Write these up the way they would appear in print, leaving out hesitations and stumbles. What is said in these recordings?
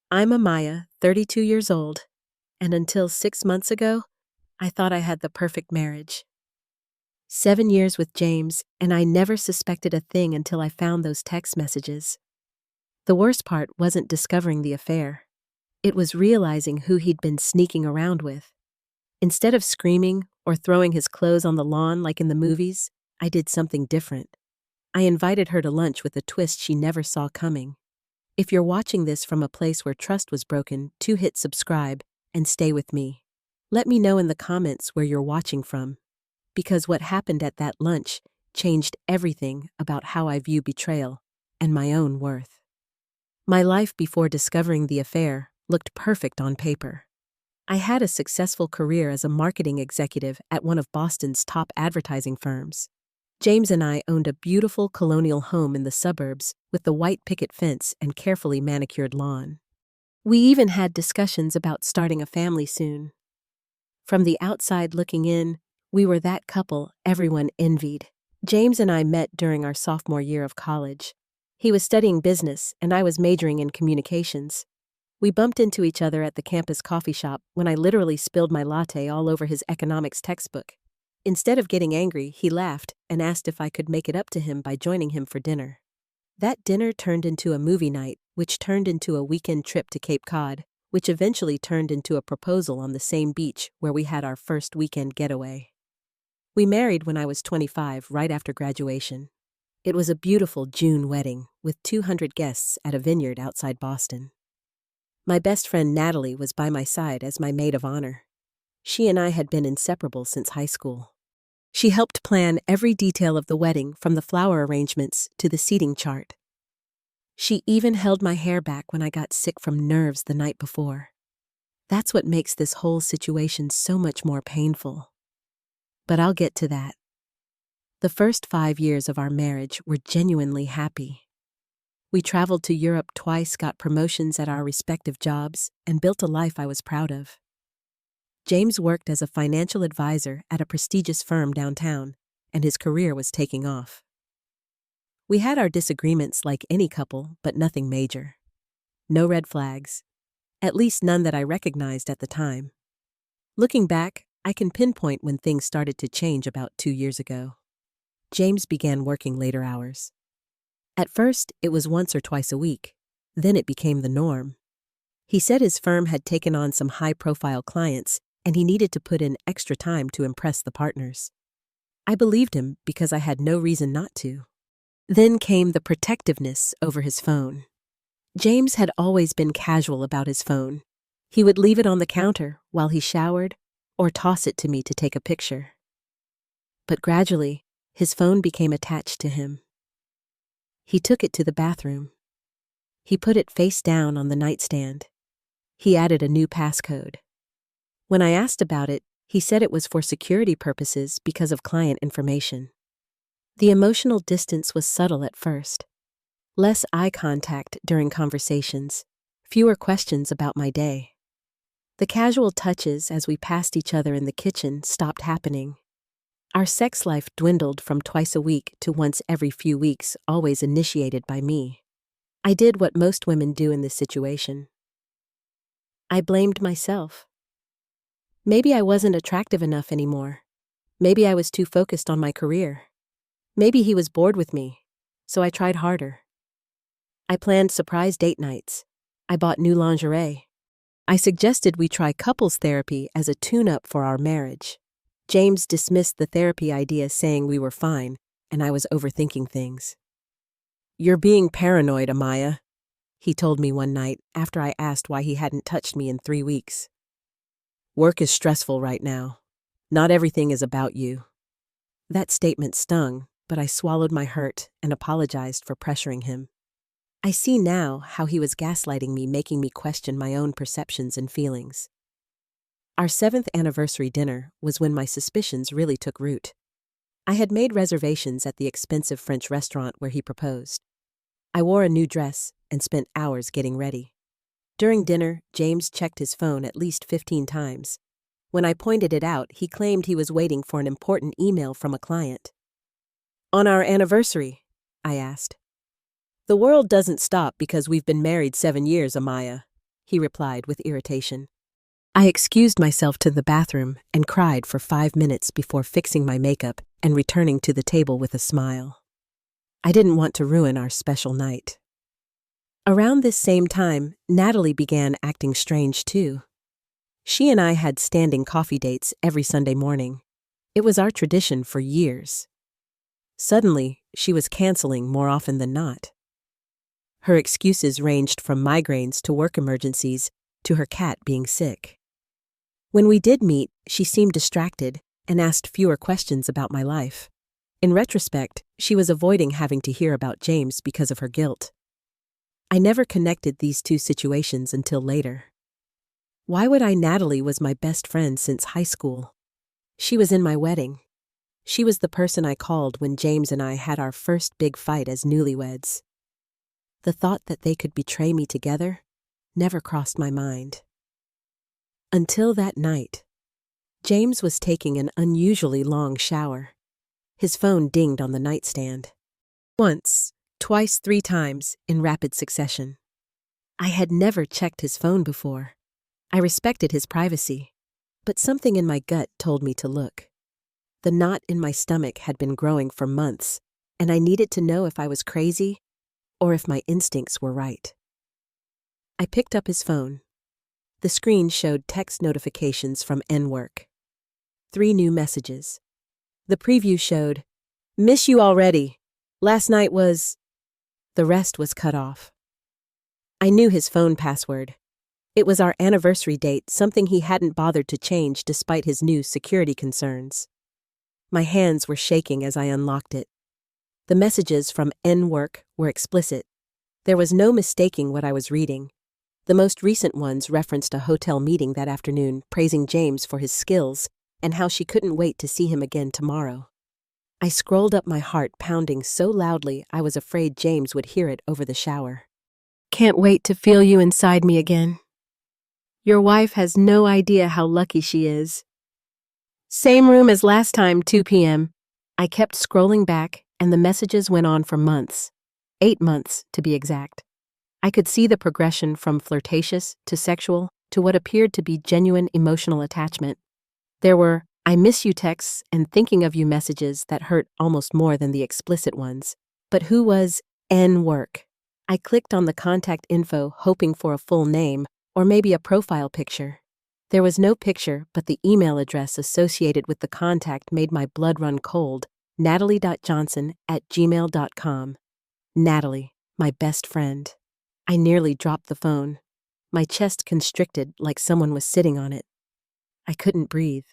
I'm Amaya, 32 years old, and until 6 months ago, I thought I had the perfect marriage. 7 years with James, and I never suspected a thing until I found those text messages. The worst part wasn't discovering the affair. It was realizing who he'd been sneaking around with. Instead of screaming or throwing his clothes on the lawn like in the movies, I did something different. I invited her to lunch with a twist she never saw coming. If you're watching this from a place where trust was broken, hit subscribe and stay with me. Let me know in the comments where you're watching from, because what happened at that lunch changed everything about how I view betrayal and my own worth. My life before discovering the affair looked perfect on paper. I had a successful career as a marketing executive at one of Boston's top advertising firms. James and I owned a beautiful colonial home in the suburbs with the white picket fence and carefully manicured lawn. We even had discussions about starting a family soon. From the outside looking in, we were that couple everyone envied. James and I met during our sophomore year of college. He was studying business and I was majoring in communications. We bumped into each other at the campus coffee shop when I literally spilled my latte all over his economics textbook. Instead of getting angry, he laughed and asked if I could make it up to him by joining him for dinner. That dinner turned into a movie night, which turned into a weekend trip to Cape Cod, which eventually turned into a proposal on the same beach where we had our first weekend getaway. We married when I was 25, right after graduation. It was a beautiful June wedding with 200 guests at a vineyard outside Boston. My best friend Natalie was by my side as my maid of honor. She and I had been inseparable since high school. She helped plan every detail of the wedding, from the flower arrangements to the seating chart. She even held my hair back when I got sick from nerves the night before. That's what makes this whole situation so much more painful. But I'll get to that. The first 5 years of our marriage were genuinely happy. We traveled to Europe twice, got promotions at our respective jobs, and built a life I was proud of. James worked as a financial advisor at a prestigious firm downtown, and his career was taking off. We had our disagreements like any couple, but nothing major. No red flags. At least none that I recognized at the time. Looking back, I can pinpoint when things started to change about 2 years ago. James began working later hours. At first, it was once or twice a week. Then it became the norm. He said his firm had taken on some high-profile clients, and he needed to put in extra time to impress the partners. I believed him because I had no reason not to. Then came the protectiveness over his phone. James had always been casual about his phone. He would leave it on the counter while he showered or toss it to me to take a picture. But gradually, his phone became attached to him. He took it to the bathroom. He put it face down on the nightstand. He added a new passcode. When I asked about it, he said it was for security purposes because of client information. The emotional distance was subtle at first. Less eye contact during conversations, fewer questions about my day. The casual touches as we passed each other in the kitchen stopped happening. Our sex life dwindled from twice a week to once every few weeks, always initiated by me. I did what most women do in this situation. I blamed myself. Maybe I wasn't attractive enough anymore. Maybe I was too focused on my career. Maybe he was bored with me, so I tried harder. I planned surprise date nights. I bought new lingerie. I suggested we try couples therapy as a tune-up for our marriage. James dismissed the therapy idea, saying we were fine, and I was overthinking things. "You're being paranoid, Amaya," he told me one night after I asked why he hadn't touched me in 3 weeks. "Work is stressful right now. Not everything is about you." That statement stung, but I swallowed my hurt and apologized for pressuring him. I see now how he was gaslighting me, making me question my own perceptions and feelings. Our 7th anniversary dinner was when my suspicions really took root. I had made reservations at the expensive French restaurant where he proposed. I wore a new dress and spent hours getting ready. During dinner, James checked his phone at least 15 times. When I pointed it out, he claimed he was waiting for an important email from a client. "On our anniversary?" I asked. "The world doesn't stop because we've been married 7 years, Amaya. he replied with irritation. I excused myself to the bathroom and cried for 5 minutes before fixing my makeup and returning to the table with a smile. I didn't want to ruin our special night. Around this same time, Natalie began acting strange too. She and I had standing coffee dates every Sunday morning. It was our tradition for years. Suddenly, she was canceling more often than not. Her excuses ranged from migraines to work emergencies to her cat being sick. When we did meet, she seemed distracted and asked fewer questions about my life. In retrospect, she was avoiding having to hear about James because of her guilt. I never connected these two situations until later. Why would I? Natalie was my best friend since high school. She was in my wedding. She was the person I called when James and I had our first big fight as newlyweds. The thought that they could betray me together never crossed my mind. Until that night. James was taking an unusually long shower. His phone dinged on the nightstand. Once, twice, 3 times in rapid succession. I had never checked his phone before. I respected his privacy, but something in my gut told me to look. The knot in my stomach had been growing for months, and I needed to know if I was crazy or if my instincts were right. I picked up his phone. The screen showed text notifications from N-Work. 3 new messages. The preview showed, "Miss you already. Last night was..." The rest was cut off. I knew his phone password. It was our anniversary date, something he hadn't bothered to change despite his new security concerns. My hands were shaking as I unlocked it. The messages from N-Work were explicit. There was no mistaking what I was reading. The most recent ones referenced a hotel meeting that afternoon, praising James for his skills and how she couldn't wait to see him again tomorrow. I scrolled up, my heart pounding so loudly I was afraid James would hear it over the shower. "Can't wait to feel you inside me again. Your wife has no idea how lucky she is. Same room as last time, 2 p.m. I kept scrolling back, and the messages went on for months. 8 months, to be exact. I could see the progression from flirtatious to sexual to what appeared to be genuine emotional attachment. There were "I miss you" texts and "thinking of you" messages that hurt almost more than the explicit ones. But who was N-Work? I clicked on the contact info, hoping for a full name or maybe a profile picture. There was no picture, but the email address associated with the contact made my blood run cold. Natalie.johnson@gmail.com. Natalie, my best friend. I nearly dropped the phone. My chest constricted like someone was sitting on it. I couldn't breathe.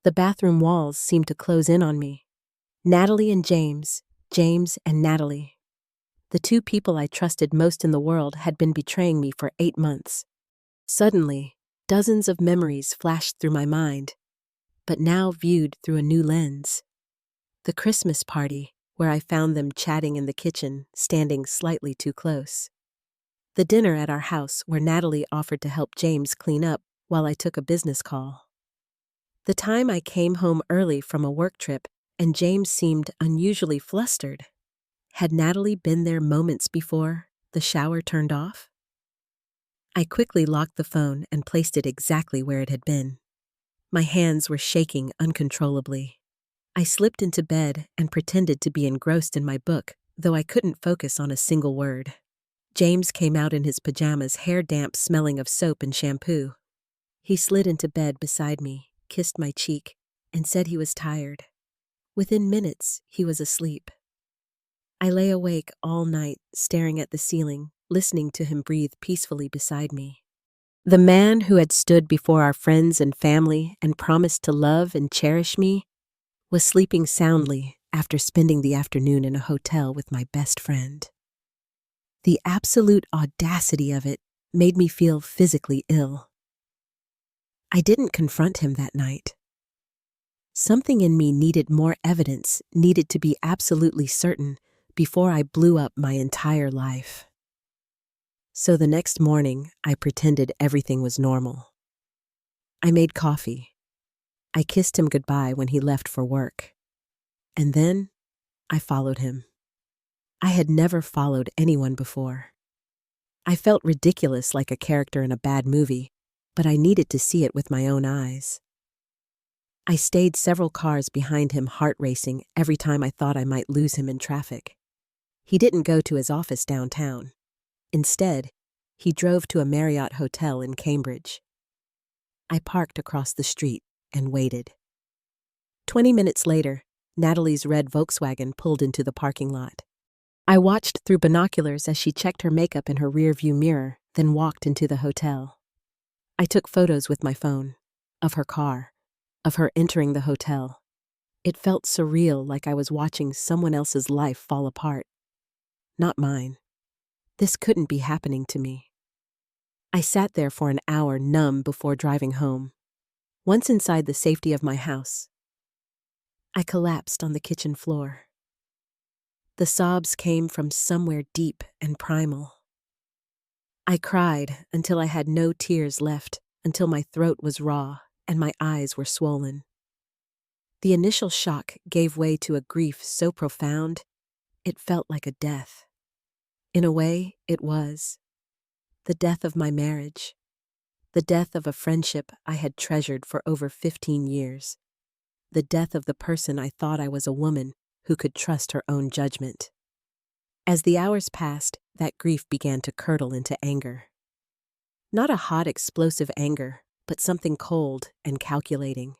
The bathroom walls seemed to close in on me. Natalie and James, James and Natalie. The 2 people I trusted most in the world had been betraying me for 8 months. Suddenly, dozens of memories flashed through my mind, but now viewed through a new lens. The Christmas party, where I found them chatting in the kitchen, standing slightly too close. The dinner at our house, where Natalie offered to help James clean up while I took a business call. The time I came home early from a work trip and James seemed unusually flustered. Had Natalie been there moments before the shower turned off? I quickly locked the phone and placed it exactly where it had been. My hands were shaking uncontrollably. I slipped into bed and pretended to be engrossed in my book, though I couldn't focus on a single word. James came out in his pajamas, hair damp, smelling of soap and shampoo. He slid into bed beside me, kissed my cheek, and said he was tired. Within minutes, he was asleep. I lay awake all night, staring at the ceiling, listening to him breathe peacefully beside me. The man who had stood before our friends and family and promised to love and cherish me was sleeping soundly after spending the afternoon in a hotel with my best friend. The absolute audacity of it made me feel physically ill. I didn't confront him that night. Something in me needed more evidence, needed to be absolutely certain before I blew up my entire life. So the next morning, I pretended everything was normal. I made coffee. I kissed him goodbye when he left for work. And then, I followed him. I had never followed anyone before. I felt ridiculous like a character in a bad movie, but I needed to see it with my own eyes. I stayed several cars behind him, heart racing every time I thought I might lose him in traffic. He didn't go to his office downtown. Instead, he drove to a Marriott hotel in Cambridge. I parked across the street and waited. 20 minutes later, Natalie's red Volkswagen pulled into the parking lot. I watched through binoculars as she checked her makeup in her rearview mirror, then walked into the hotel. I took photos with my phone, of her car, of her entering the hotel. It felt surreal, like I was watching someone else's life fall apart. Not mine. This couldn't be happening to me. I sat there for an hour, numb, before driving home. Once inside the safety of my house, I collapsed on the kitchen floor. The sobs came from somewhere deep and primal. I cried until I had no tears left, until my throat was raw and my eyes were swollen. The initial shock gave way to a grief so profound, it felt like a death. In a way, it was. The death of my marriage. The death of a friendship I had treasured for over 15 years. The death of the person I thought I was, a woman who could trust her own judgment. As the hours passed, that grief began to curdle into anger. Not a hot, explosive anger, but something cold and calculating.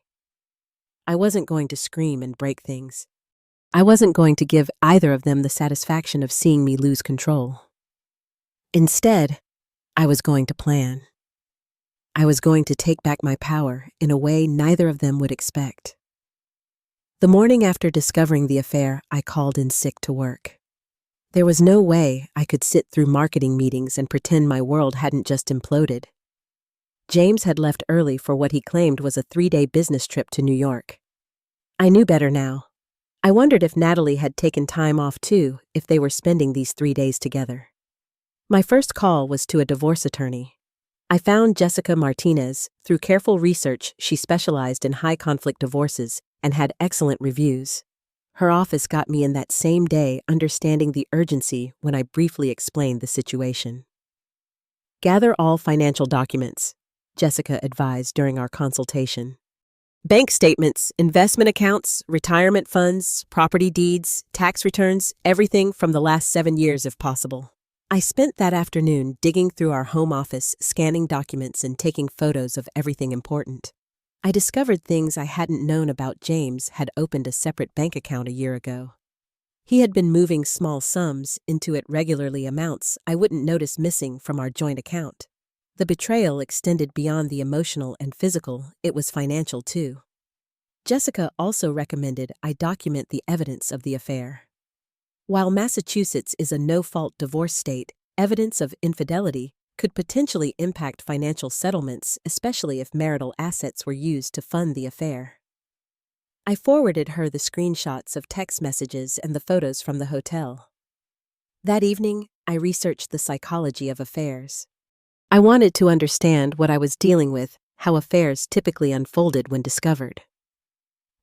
I wasn't going to scream and break things. I wasn't going to give either of them the satisfaction of seeing me lose control. Instead, I was going to plan. I was going to take back my power in a way neither of them would expect. The morning after discovering the affair, I called in sick to work. There was no way I could sit through marketing meetings and pretend my world hadn't just imploded. James had left early for what he claimed was a 3-day business trip to New York. I knew better now. I wondered if Natalie had taken time off too, if they were spending these 3 days together. My first call was to a divorce attorney. I found Jessica Martinez. Through careful research, she specialized in high-conflict divorces and had excellent reviews. Her office got me in that same day, understanding the urgency when I briefly explained the situation. Gather all financial documents, Jessica advised during our consultation. Bank statements, investment accounts, retirement funds, property deeds, tax returns, everything from the last 7 years if possible. I spent that afternoon digging through our home office, scanning documents and taking photos of everything important. I discovered things I hadn't known about. James had opened a separate bank account a year ago. He had been moving small sums into it regularly, amounts I wouldn't notice missing from our joint account. The betrayal extended beyond the emotional and physical, it was financial too. Jessica also recommended I document the evidence of the affair. While Massachusetts is a no-fault divorce state, evidence of infidelity could potentially impact financial settlements, especially if marital assets were used to fund the affair. I forwarded her the screenshots of text messages and the photos from the hotel. That evening, I researched the psychology of affairs. I wanted to understand what I was dealing with, how affairs typically unfolded when discovered.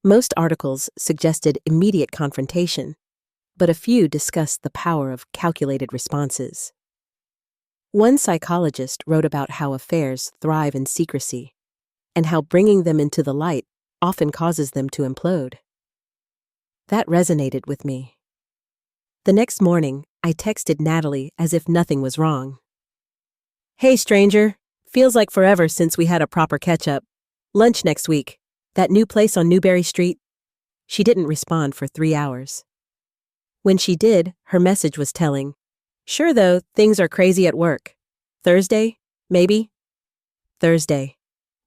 Most articles suggested immediate confrontation, but a few discussed the power of calculated responses. One psychologist wrote about how affairs thrive in secrecy and how bringing them into the light often causes them to implode. That resonated with me. The next morning, I texted Natalie as if nothing was wrong. "Hey, stranger. Feels like forever since we had a proper catch-up. Lunch next week. That new place on Newberry Street?" She didn't respond for 3 hours. When she did, her message was telling. "Sure though, things are crazy at work. Thursday, maybe?" Thursday.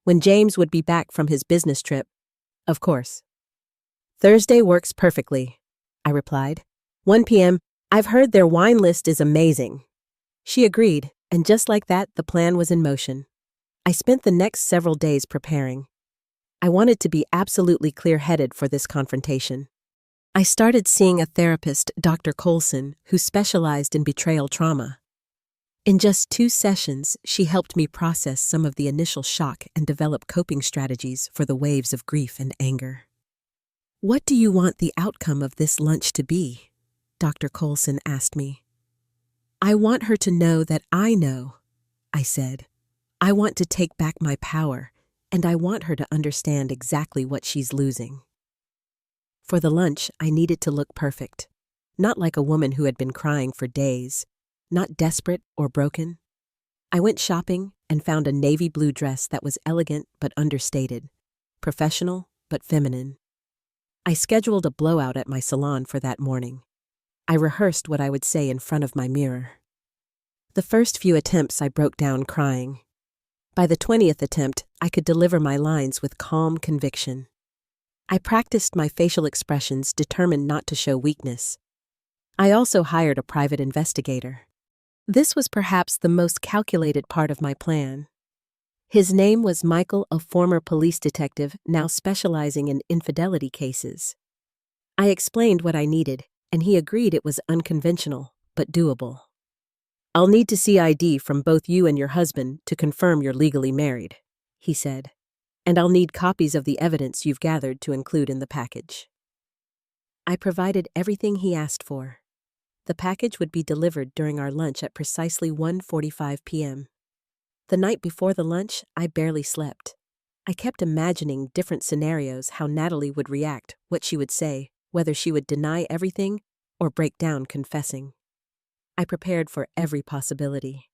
When James would be back from his business trip. Of course. "Thursday works perfectly," I replied. 1 p.m. "I've heard their wine list is amazing." She agreed, and just like that, the plan was in motion. I spent the next several days preparing. I wanted to be absolutely clear-headed for this confrontation. I started seeing a therapist, Dr. Colson, who specialized in betrayal trauma. In just 2 sessions, she helped me process some of the initial shock and develop coping strategies for the waves of grief and anger. "What do you want the outcome of this lunch to be?" Dr. Colson asked me. I want her to know that I know, I said. I want to take back my power, and I want her to understand exactly what she's losing. For the lunch, I needed to look perfect. Not like a woman who had been crying for days, not desperate or broken. I went shopping and found a navy blue dress that was elegant but understated, professional but feminine. I scheduled a blowout at my salon for that morning. I rehearsed what I would say in front of my mirror. The first few attempts I broke down crying. By the 20th attempt, I could deliver my lines with calm conviction. I practiced my facial expressions, determined not to show weakness. I also hired a private investigator. This was perhaps the most calculated part of my plan. His name was Michael, a former police detective now specializing in infidelity cases. I explained what I needed, and he agreed it was unconventional, but doable. "I'll need to see ID from both you and your husband to confirm you're legally married," he said. "And I'll need copies of the evidence you've gathered to include in the package." I provided everything he asked for. The package would be delivered during our lunch at precisely 1:45 p.m. The night before the lunch, I barely slept. I kept imagining different scenarios, how Natalie would react, what she would say, whether she would deny everything or break down confessing. I prepared for every possibility.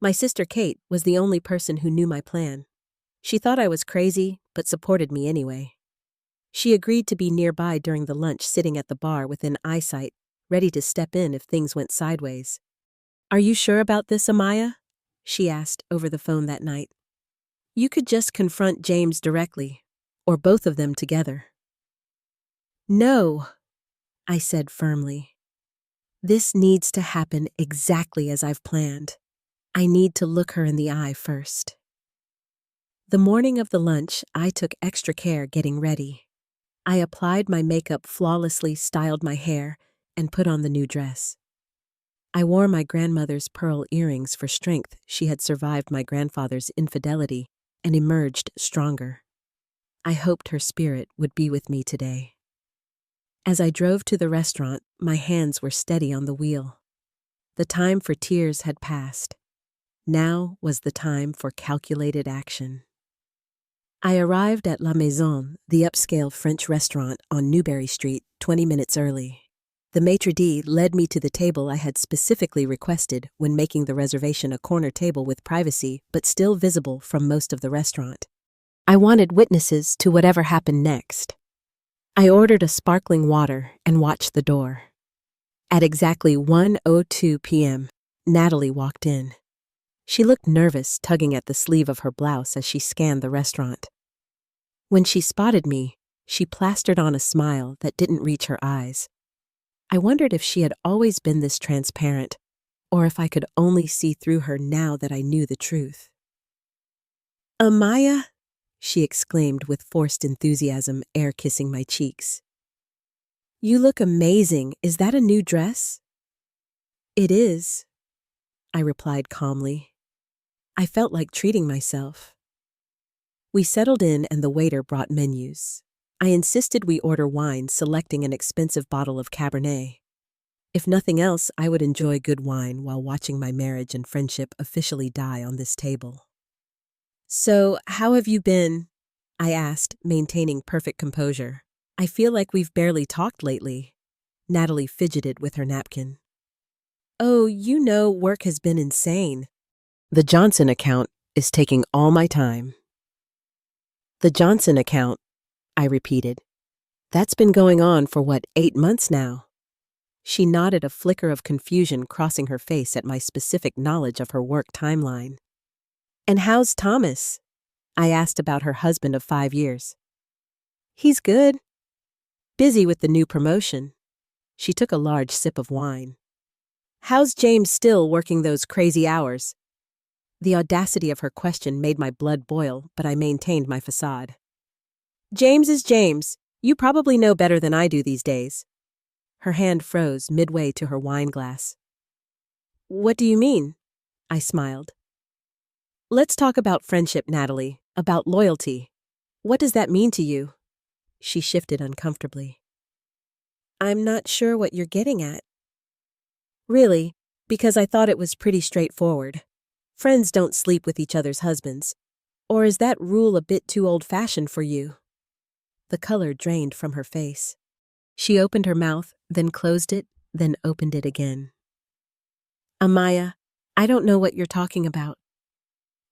My sister Kate was the only person who knew my plan. She thought I was crazy, but supported me anyway. She agreed to be nearby during the lunch, sitting at the bar within eyesight, ready to step in if things went sideways. "Are you sure about this, Amaya?" she asked over the phone that night. "You could just confront James directly, or both of them together." "No," I said firmly. "This needs to happen exactly as I've planned. I need to look her in the eye first." The morning of the lunch, I took extra care getting ready. I applied my makeup flawlessly, styled my hair, and put on the new dress. I wore my grandmother's pearl earrings for strength. She had survived my grandfather's infidelity and emerged stronger. I hoped her spirit would be with me today. As I drove to the restaurant, my hands were steady on the wheel. The time for tears had passed. Now was the time for calculated action. I arrived at La Maison, the upscale French restaurant on Newbury Street, 20 minutes early. The maitre d' led me to the table I had specifically requested when making the reservation, a corner table with privacy but still visible from most of the restaurant. I wanted witnesses to whatever happened next. I ordered a sparkling water and watched the door. At exactly 1:02 p.m., Natalie walked in. She looked nervous, tugging at the sleeve of her blouse as she scanned the restaurant. When she spotted me, she plastered on a smile that didn't reach her eyes. I wondered if she had always been this transparent, or if I could only see through her now that I knew the truth. "Amaya," she exclaimed with forced enthusiasm, air kissing my cheeks. "You look amazing. Is that a new dress?" "It is," I replied calmly. I felt like treating myself. We settled in and the waiter brought menus. I insisted we order wine, selecting an expensive bottle of Cabernet. If nothing else, I would enjoy good wine while watching my marriage and friendship officially die on this table. "So, how have you been?" I asked, maintaining perfect composure. "I feel like we've barely talked lately." Natalie fidgeted with her napkin. "Oh, work has been insane. The Johnson account is taking all my time." "The Johnson account," I repeated. "That's been going on for 8 months now?" She nodded, a flicker of confusion crossing her face at my specific knowledge of her work timeline. "And how's Thomas?" I asked about her husband of 5 years. "He's good. Busy with the new promotion." She took a large sip of wine. "How's James still working those crazy hours?" The audacity of her question made my blood boil, but I maintained my facade. "James is James. You probably know better than I do these days." Her hand froze midway to her wine glass. "What do you mean?" I smiled. "Let's talk about friendship, Natalie, about loyalty. What does that mean to you?" She shifted uncomfortably. "I'm not sure what you're getting at." "Really, Because I thought it was pretty straightforward. Friends don't sleep with each other's husbands. Or is that rule a bit too old-fashioned for you? The color drained from her face. She opened her mouth, then closed it, then opened it again. Amaya, I don't know what you're talking about.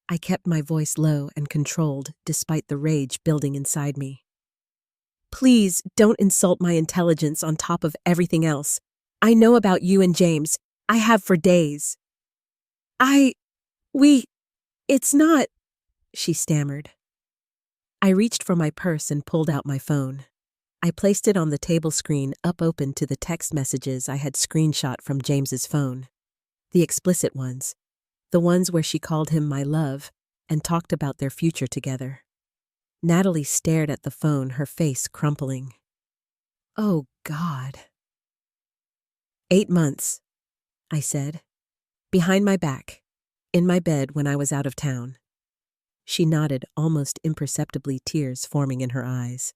I kept my voice low and controlled despite the rage building inside me. Please don't insult my intelligence on top of everything else. I know about you and James. I have for days. It's not, she stammered. I reached for my purse and pulled out my phone. I placed it on the table screen up open to the text messages I had screenshot from James's phone. The explicit ones. The ones where she called him my love and talked about their future together. Natalie stared at the phone, her face crumpling. Oh, God. 8 months, I said. Behind my back, in my bed when I was out of town. She nodded, almost imperceptibly, tears forming in her eyes.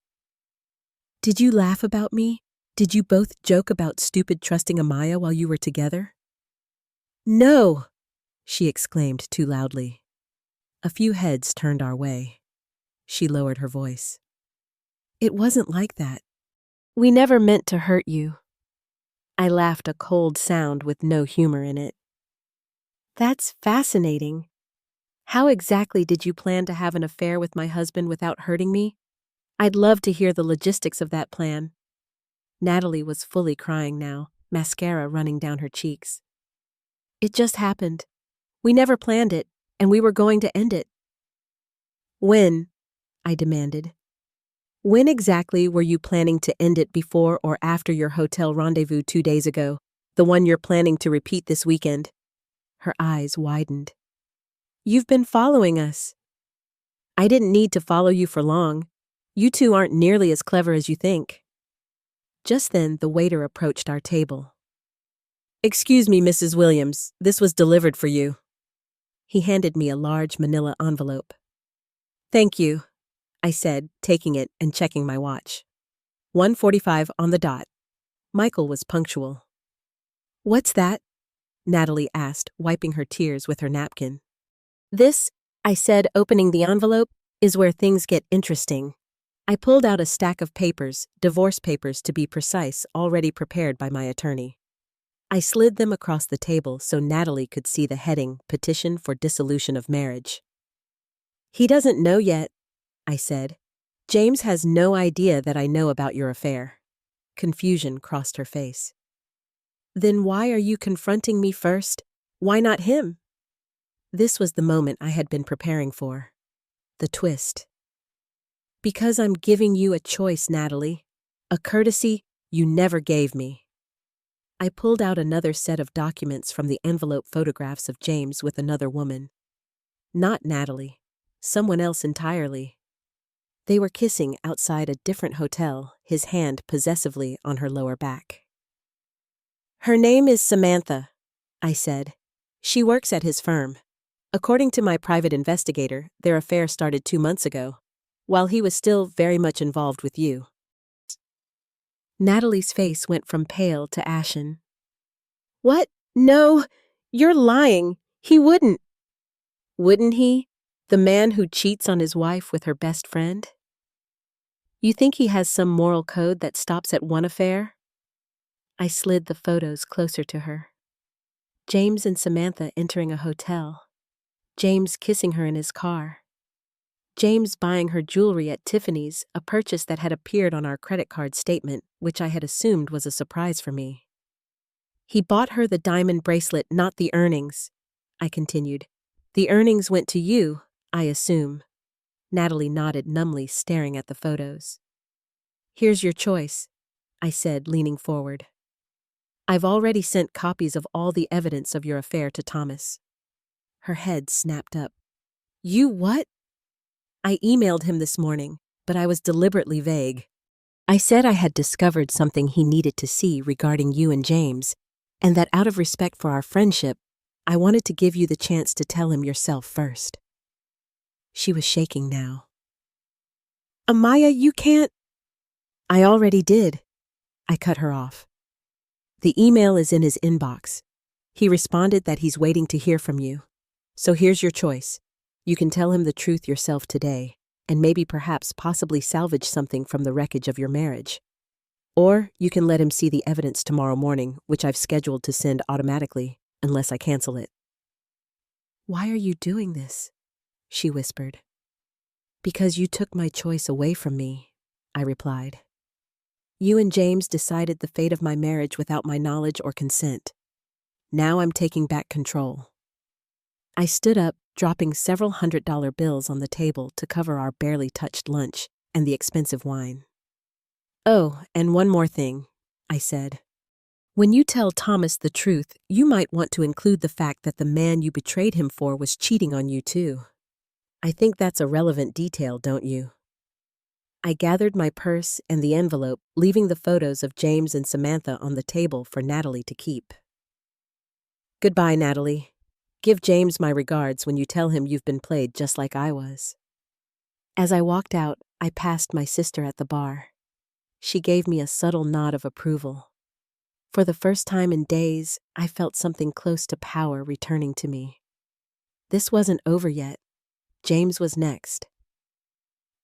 Did you laugh about me? Did you both joke about stupid trusting Amaya while you were together? No, she exclaimed too loudly. A few heads turned our way. She lowered her voice. It wasn't like that. We never meant to hurt you. I laughed, a cold sound with no humor in it. That's fascinating. How exactly did you plan to have an affair with my husband without hurting me? I'd love to hear the logistics of that plan. Natalie was fully crying now, mascara running down her cheeks. It just happened. We never planned it, and we were going to end it. When? I demanded. When exactly were you planning to end it, before or after your hotel rendezvous 2 days ago, the one you're planning to repeat this weekend? Her eyes widened. You've been following us. I didn't need to follow you for long. You two aren't nearly as clever as you think. Just then, the waiter approached our table. Excuse me, Mrs. Williams, this was delivered for you. He handed me a large manila envelope. Thank you, I said, taking it and checking my watch. 1:45 on the dot. Michael was punctual. What's that? Natalie asked, wiping her tears with her napkin. This, I said, opening the envelope, is where things get interesting. I pulled out a stack of papers, divorce papers to be precise, already prepared by my attorney. I slid them across the table so Natalie could see the heading, Petition for Dissolution of Marriage. He doesn't know yet, I said. James has no idea that I know about your affair. Confusion crossed her face. Then why are you confronting me first? Why not him? This was the moment I had been preparing for. The twist. Because I'm giving you a choice, Natalie. A courtesy you never gave me. I pulled out another set of documents from the envelope, photographs of James with another woman. Not Natalie. Someone else entirely. They were kissing outside a different hotel, his hand possessively on her lower back. Her name is Samantha, I said. She works at his firm. According to my private investigator, their affair started 2 months ago, while he was still very much involved with you. Natalie's face went from pale to ashen. What? No, you're lying. He wouldn't. Wouldn't he? The man who cheats on his wife with her best friend? You think he has some moral code that stops at one affair? I slid the photos closer to her. James and Samantha entering a hotel. James kissing her in his car. James buying her jewelry at Tiffany's, a purchase that had appeared on our credit card statement, which I had assumed was a surprise for me. He bought her the diamond bracelet, not the earnings, I continued. The earnings went to you, I assume. Natalie nodded numbly, staring at the photos. Here's your choice, I said, leaning forward. I've already sent copies of all the evidence of your affair to Thomas. Her head snapped up. You what? I emailed him this morning, but I was deliberately vague. I said I had discovered something he needed to see regarding you and James, and that out of respect for our friendship, I wanted to give you the chance to tell him yourself first. She was shaking now. Amaya, you can't. I already did. I cut her off. The email is in his inbox. He responded that he's waiting to hear from you. So here's your choice. You can tell him the truth yourself today, and maybe perhaps possibly salvage something from the wreckage of your marriage. Or you can let him see the evidence tomorrow morning, which I've scheduled to send automatically, unless I cancel it. Why are you doing this? She whispered. Because you took my choice away from me, I replied. You and James decided the fate of my marriage without my knowledge or consent. Now I'm taking back control. I stood up, dropping several $100 bills on the table to cover our barely touched lunch and the expensive wine. Oh, and one more thing, I said. When you tell Thomas the truth, you might want to include the fact that the man you betrayed him for was cheating on you too. I think that's a relevant detail, don't you? I gathered my purse and the envelope, leaving the photos of James and Samantha on the table for Natalie to keep. Goodbye, Natalie. Give James my regards when you tell him you've been played just like I was. As I walked out, I passed my sister at the bar. She gave me a subtle nod of approval. For the first time in days, I felt something close to power returning to me. This wasn't over yet. James was next.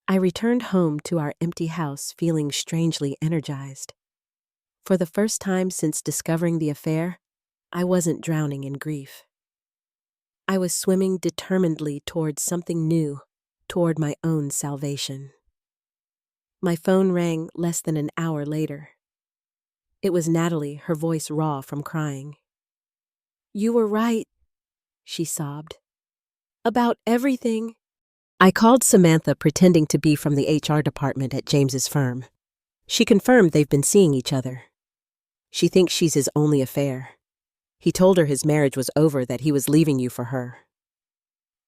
I returned home to our empty house feeling strangely energized. For the first time since discovering the affair, I wasn't drowning in grief. I was swimming determinedly towards something new, toward my own salvation. My phone rang less than an hour later. It was Natalie, her voice raw from crying. You were right, she sobbed. About everything. I called Samantha pretending to be from the HR department at James's firm. She confirmed they've been seeing each other. She thinks she's his only affair. He told her his marriage was over, that he was leaving you for her.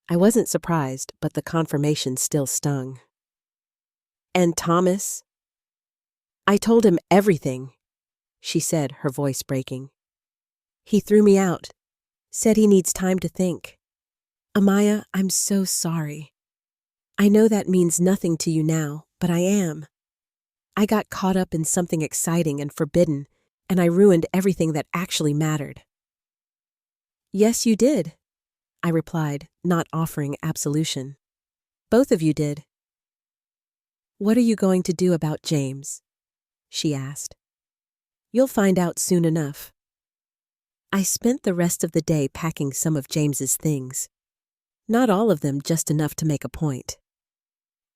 I wasn't surprised, but the confirmation still stung. And Thomas? I told him everything, she said, her voice breaking. He threw me out, said he needs time to think. Amaya, I'm so sorry. I know that means nothing to you now, but I am. I got caught up in something exciting and forbidden, and I ruined everything that actually mattered. Yes, you did, I replied, not offering absolution. Both of you did. What are you going to do about James? She asked. You'll find out soon enough. I spent the rest of the day packing some of James's things. Not all of them, just enough to make a point.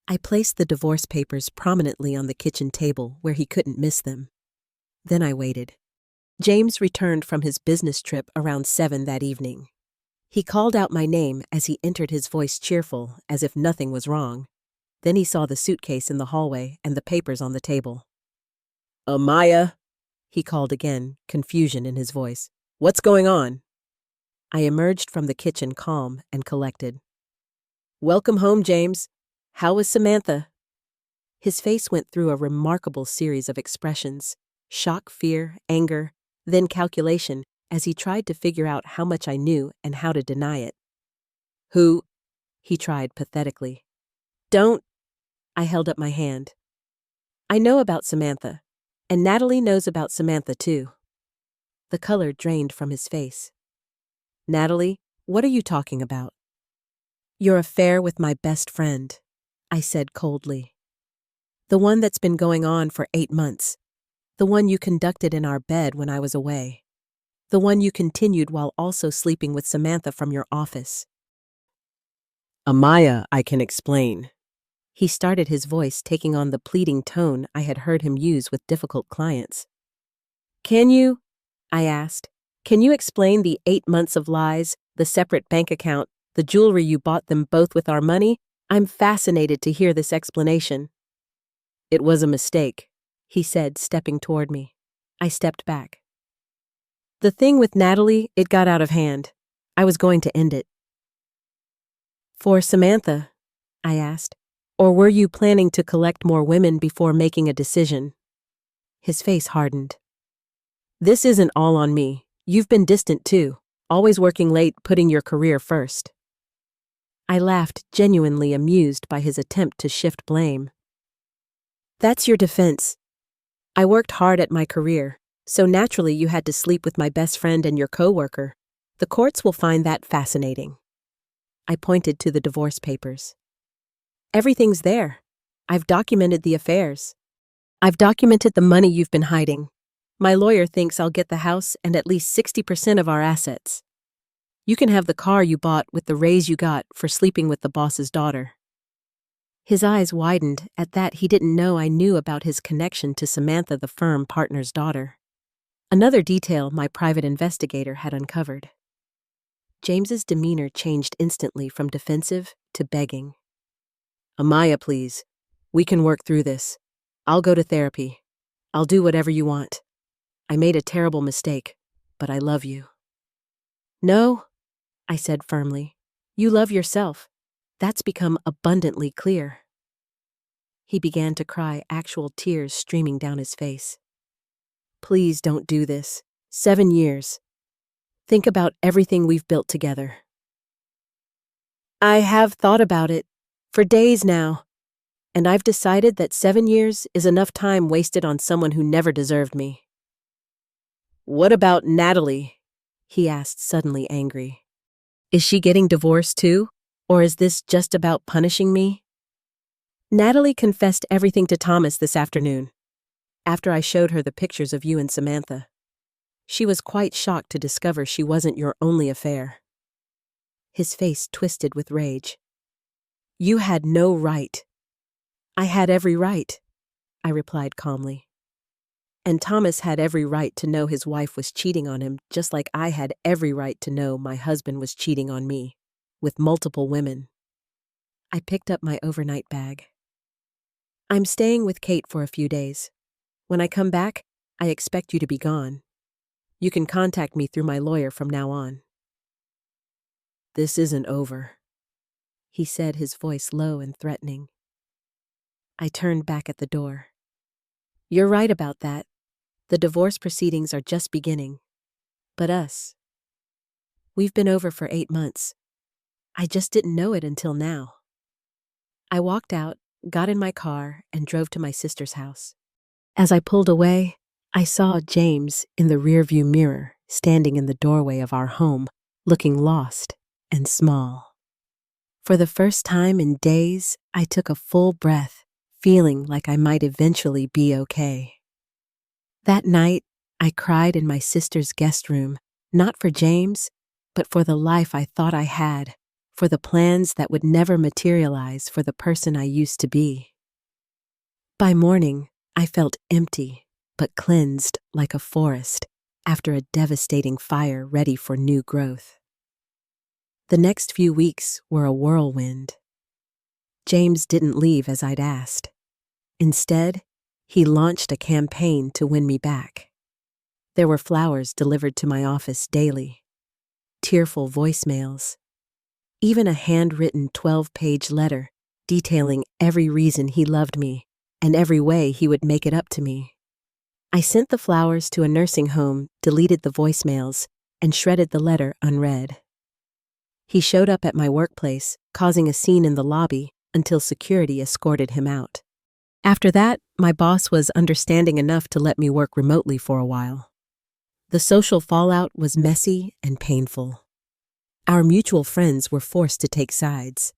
I placed the divorce papers prominently on the kitchen table where he couldn't miss them. Then I waited. James returned from his business trip around 7 that evening. He called out my name as he entered, his voice cheerful, as if nothing was wrong. Then he saw the suitcase in the hallway and the papers on the table. Amaya, he called again, confusion in his voice. What's going on? I emerged from the kitchen calm and collected. Welcome home, James. How was Samantha? His face went through a remarkable series of expressions: shock, fear, anger, then calculation, as he tried to figure out how much I knew and how to deny it. Who? He tried pathetically. Don't. I held up my hand. I know about Samantha, and Natalie knows about Samantha too. The color drained from his face. Natalie, what are you talking about? Your affair with my best friend, I said coldly. The one that's been going on for 8 months. The one you conducted in our bed when I was away. The one you continued while also sleeping with Samantha from your office. Amaya, I can explain. He started, his voice taking on the pleading tone I had heard him use with difficult clients. Can you? I asked. Can you explain the 8 months of lies, the separate bank account, the jewelry you bought them both with our money? I'm fascinated to hear this explanation. It was a mistake, he said, stepping toward me. I stepped back. The thing with Natalie, it got out of hand. I was going to end it. For Samantha, I asked, or were you planning to collect more women before making a decision? His face hardened. This isn't all on me. You've been distant too, always working late, putting your career first. I laughed, genuinely amused by his attempt to shift blame. That's your defense. I worked hard at my career, So naturally you had to sleep with my best friend and your coworker. The courts will find that fascinating. I pointed to the divorce papers. Everything's there. I've documented the affairs. I've documented the money you've been hiding. My lawyer thinks I'll get the house and at least 60% of our assets. You can have the car you bought with the raise you got for sleeping with the boss's daughter. His eyes widened at that. He didn't know I knew about his connection to Samantha, the firm partner's daughter. Another detail my private investigator had uncovered. James's demeanor changed instantly from defensive to begging. Amaya, please. We can work through this. I'll go to therapy. I'll do whatever you want. I made a terrible mistake, but I love you. No, I said firmly. You love yourself. That's become abundantly clear. He began to cry, actual tears streaming down his face. Please don't do this. 7 years. Think about everything we've built together. I have thought about it for days now, and I've decided that 7 years is enough time wasted on someone who never deserved me. What about Natalie? He asked, suddenly angry. Is she getting divorced too, or is this just about punishing me? Natalie confessed everything to Thomas this afternoon, after I showed her the pictures of you and Samantha. She was quite shocked to discover she wasn't your only affair. His face twisted with rage. You had no right. I had every right, I replied calmly. And Thomas had every right to know his wife was cheating on him, just like I had every right to know my husband was cheating on me, with multiple women. I picked up my overnight bag. I'm staying with Kate for a few days. When I come back, I expect you to be gone. You can contact me through my lawyer from now on. This isn't over, he said, his voice low and threatening. I turned back at the door. You're right about that. The divorce proceedings are just beginning. But us. We've been over for 8 months. I just didn't know it until now. I walked out, got in my car, and drove to my sister's house. As I pulled away, I saw James in the rearview mirror, standing in the doorway of our home, looking lost and small. For the first time in days, I took a full breath, feeling like I might eventually be okay. That night, I cried in my sister's guest room, not for James, but for the life I thought I had, for the plans that would never materialize for the person I used to be. By morning, I felt empty, but cleansed like a forest after a devastating fire ready for new growth. The next few weeks were a whirlwind. James didn't leave as I'd asked. Instead, he launched a campaign to win me back. There were flowers delivered to my office daily, tearful voicemails, even a handwritten 12-page letter detailing every reason he loved me and every way he would make it up to me. I sent the flowers to a nursing home, deleted the voicemails, and shredded the letter unread. He showed up at my workplace, causing a scene in the lobby until security escorted him out. After that, my boss was understanding enough to let me work remotely for a while. The social fallout was messy and painful. Our mutual friends were forced to take sides.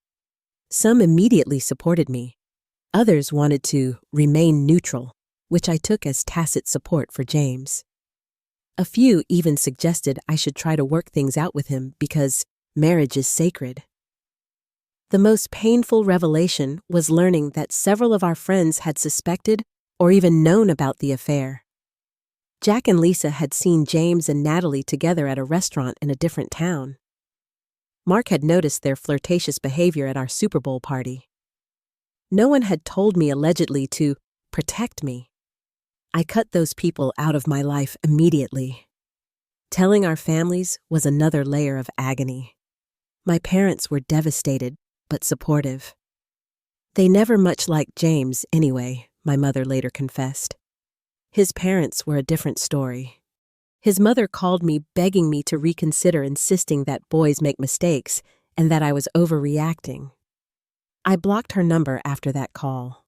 Some immediately supported me. Others wanted to remain neutral, which I took as tacit support for James. A few even suggested I should try to work things out with him because marriage is sacred. The most painful revelation was learning that several of our friends had suspected or even known about the affair. Jack and Lisa had seen James and Natalie together at a restaurant in a different town. Mark had noticed their flirtatious behavior at our Super Bowl party. No one had told me allegedly to protect me. I cut those people out of my life immediately. Telling our families was another layer of agony. My parents were devastated, but supportive. They never much liked James anyway, my mother later confessed. His parents were a different story. His mother called me begging me to reconsider, insisting that boys make mistakes and that I was overreacting. I blocked her number after that call.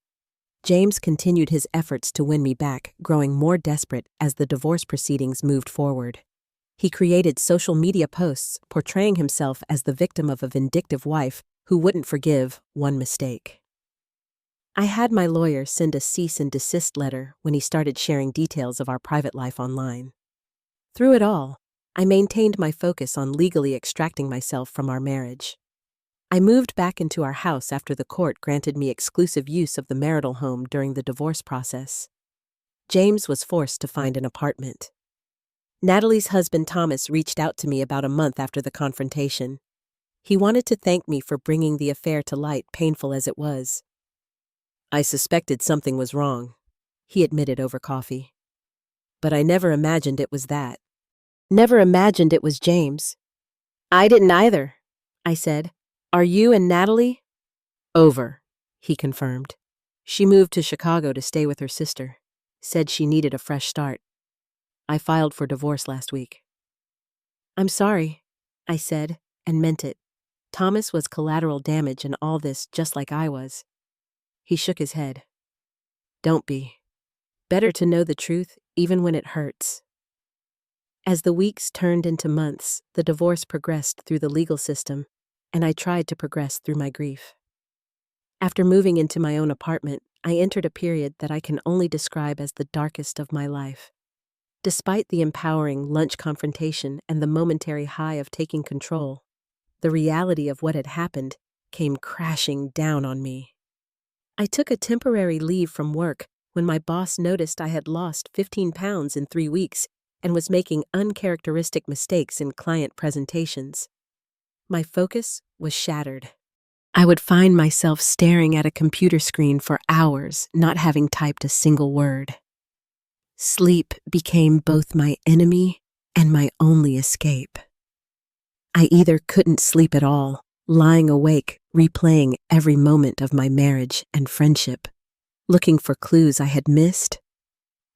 James continued his efforts to win me back, growing more desperate as the divorce proceedings moved forward. He created social media posts portraying himself as the victim of a vindictive wife who wouldn't forgive one mistake. I had my lawyer send a cease and desist letter when he started sharing details of our private life online. Through it all, I maintained my focus on legally extracting myself from our marriage. I moved back into our house after the court granted me exclusive use of the marital home during the divorce process. James was forced to find an apartment. Natalie's husband Thomas reached out to me about a month after the confrontation. He wanted to thank me for bringing the affair to light, painful as it was. I suspected something was wrong, he admitted over coffee. But I never imagined it was that. Never imagined it was James. I didn't either, I said. Are you and Natalie? Over, he confirmed. She moved to Chicago to stay with her sister. Said she needed a fresh start. I filed for divorce last week. I'm sorry, I said, and meant it. Thomas was collateral damage in all this, just like I was. He shook his head. Don't be. Better to know the truth, even when it hurts. As the weeks turned into months, the divorce progressed through the legal system, and I tried to progress through my grief. After moving into my own apartment, I entered a period that I can only describe as the darkest of my life. Despite the empowering lunch confrontation and the momentary high of taking control, the reality of what had happened came crashing down on me. I took a temporary leave from work when my boss noticed I had lost 15 pounds in 3 weeks and was making uncharacteristic mistakes in client presentations. My focus was shattered. I would find myself staring at a computer screen for hours, not having typed a single word. Sleep became both my enemy and my only escape. I either couldn't sleep at all, lying awake, replaying every moment of my marriage and friendship, looking for clues I had missed,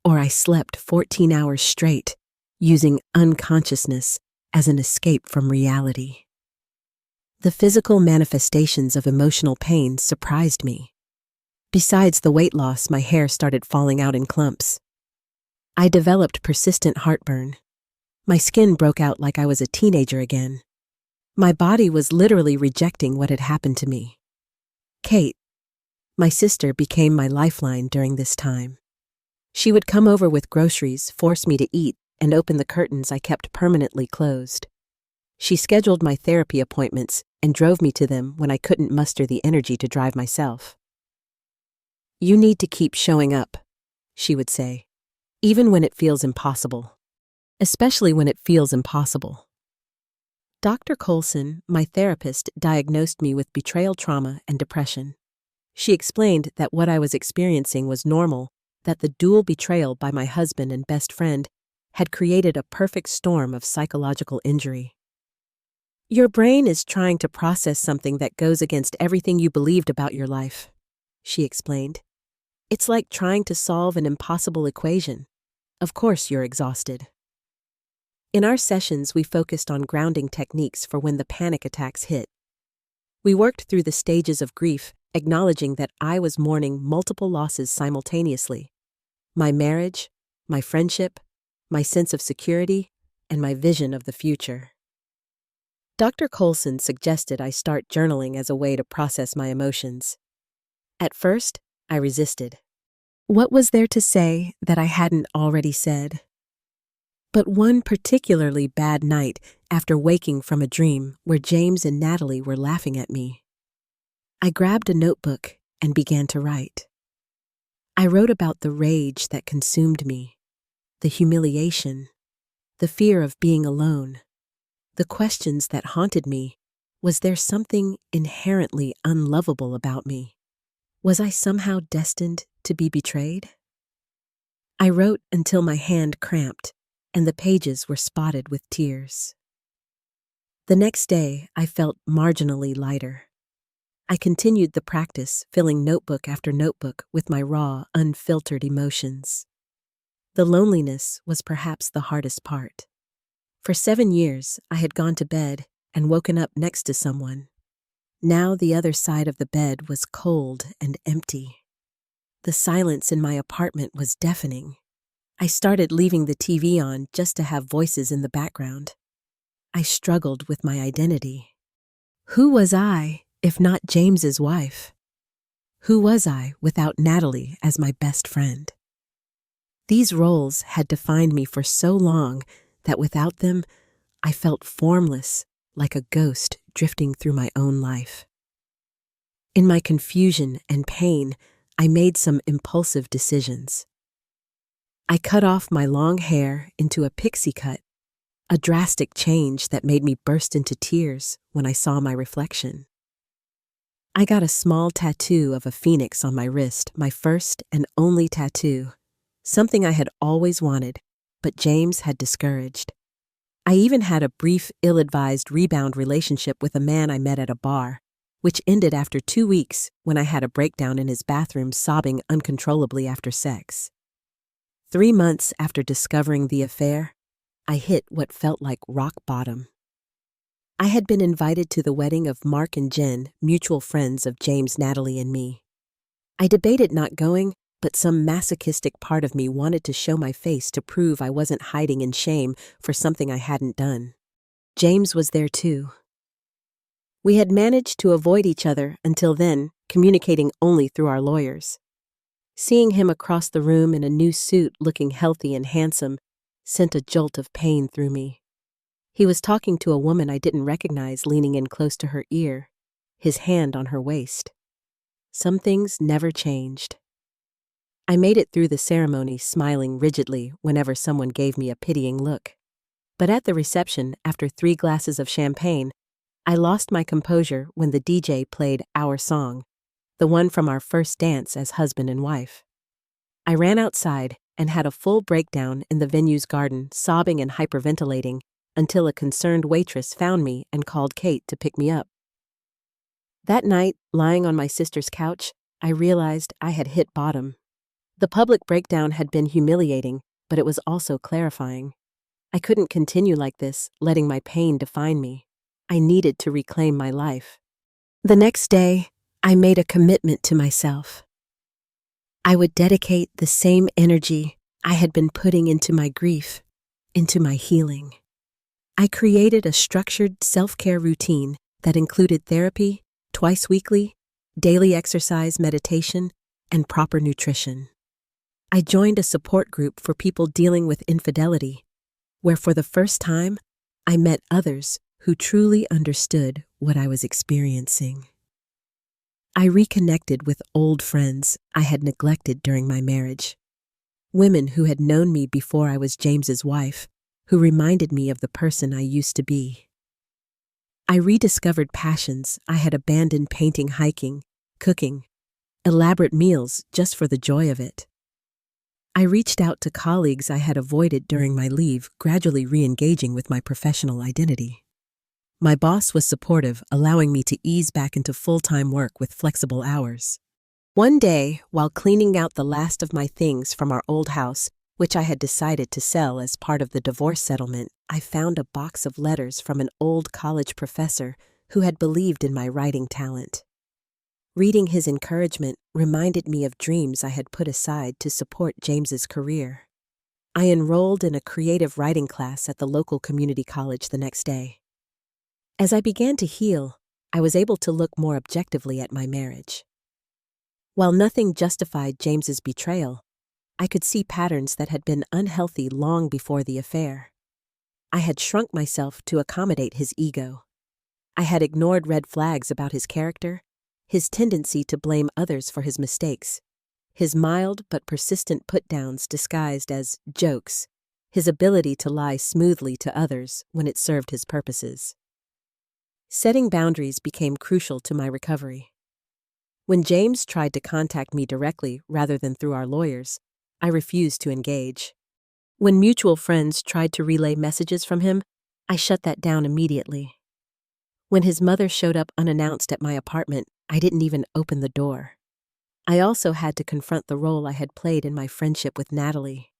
or I slept 14 hours straight, using unconsciousness as an escape from reality. The physical manifestations of emotional pain surprised me. Besides the weight loss, my hair started falling out in clumps. I developed persistent heartburn. My skin broke out like I was a teenager again. My body was literally rejecting what had happened to me. Kate, my sister, became my lifeline during this time. She would come over with groceries, force me to eat, and open the curtains I kept permanently closed. She scheduled my therapy appointments and drove me to them when I couldn't muster the energy to drive myself. You need to keep showing up, she would say, even when it feels impossible. Especially when it feels impossible. Dr. Colson, my therapist, diagnosed me with betrayal trauma and depression. She explained that what I was experiencing was normal, that the dual betrayal by my husband and best friend had created a perfect storm of psychological injury. Your brain is trying to process something that goes against everything you believed about your life, she explained. It's like trying to solve an impossible equation. Of course you're exhausted. In our sessions, we focused on grounding techniques for when the panic attacks hit. We worked through the stages of grief, acknowledging that I was mourning multiple losses simultaneously. My marriage, my friendship, my sense of security, and my vision of the future. Dr. Colson suggested I start journaling as a way to process my emotions. At first, I resisted. What was there to say that I hadn't already said? But one particularly bad night, after waking from a dream where James and Natalie were laughing at me, I grabbed a notebook and began to write. I wrote about the rage that consumed me, the humiliation, the fear of being alone, the questions that haunted me. Was there something inherently unlovable about me? Was I somehow destined to be betrayed? I wrote until my hand cramped and the pages were spotted with tears. The next day, I felt marginally lighter. I continued the practice, filling notebook after notebook with my raw, unfiltered emotions. The loneliness was perhaps the hardest part. For 7 years, I had gone to bed and woken up next to someone. Now the other side of the bed was cold and empty. The silence in my apartment was deafening. I started leaving the TV on just to have voices in the background. I struggled with my identity. Who was I, if not James's wife? Who was I without Natalie as my best friend? These roles had defined me for so long that without them, I felt formless, like a ghost drifting through my own life. In my confusion and pain, I made some impulsive decisions. I cut off my long hair into a pixie cut, a drastic change that made me burst into tears when I saw my reflection. I got a small tattoo of a phoenix on my wrist, my first and only tattoo, something I had always wanted, but James had discouraged. I even had a brief, ill-advised rebound relationship with a man I met at a bar, which ended after 2 weeks when I had a breakdown in his bathroom sobbing uncontrollably after sex. 3 months after discovering the affair, I hit what felt like rock bottom. I had been invited to the wedding of Mark and Jen, mutual friends of James, Natalie, and me. I debated not going, but some masochistic part of me wanted to show my face to prove I wasn't hiding in shame for something I hadn't done. James was there too. We had managed to avoid each other until then, communicating only through our lawyers. Seeing him across the room in a new suit looking healthy and handsome sent a jolt of pain through me. He was talking to a woman I didn't recognize leaning in close to her ear, his hand on her waist. Some things never changed. I made it through the ceremony smiling rigidly whenever someone gave me a pitying look. But at the reception, after 3 glasses of champagne, I lost my composure when the DJ played our song, the one from our first dance as husband and wife. I ran outside and had a full breakdown in the venue's garden, sobbing and hyperventilating, until a concerned waitress found me and called Kate to pick me up. That night, lying on my sister's couch, I realized I had hit bottom. The public breakdown had been humiliating, but it was also clarifying. I couldn't continue like this, letting my pain define me. I needed to reclaim my life. The next day, I made a commitment to myself. I would dedicate the same energy I had been putting into my grief, into my healing. I created a structured self-care routine that included therapy, twice weekly, daily exercise, meditation, and proper nutrition. I joined a support group for people dealing with infidelity, where for the first time, I met others who truly understood what I was experiencing. I reconnected with old friends I had neglected during my marriage, women who had known me before I was James's wife, who reminded me of the person I used to be. I rediscovered passions I had abandoned: painting, hiking, cooking, elaborate meals just for the joy of it. I reached out to colleagues I had avoided during my leave, gradually re-engaging with my professional identity. My boss was supportive, allowing me to ease back into full-time work with flexible hours. One day, while cleaning out the last of my things from our old house, which I had decided to sell as part of the divorce settlement, I found a box of letters from an old college professor who had believed in my writing talent. Reading his encouragement reminded me of dreams I had put aside to support James's career. I enrolled in a creative writing class at the local community college the next day. As I began to heal, I was able to look more objectively at my marriage. While nothing justified James's betrayal, I could see patterns that had been unhealthy long before the affair. I had shrunk myself to accommodate his ego. I had ignored red flags about his character, his tendency to blame others for his mistakes, his mild but persistent put-downs disguised as jokes, his ability to lie smoothly to others when it served his purposes. Setting boundaries became crucial to my recovery. When James tried to contact me directly rather than through our lawyers, I refused to engage. When mutual friends tried to relay messages from him, I shut that down immediately. When his mother showed up unannounced at my apartment, I didn't even open the door. I also had to confront the role I had played in my friendship with Natalie.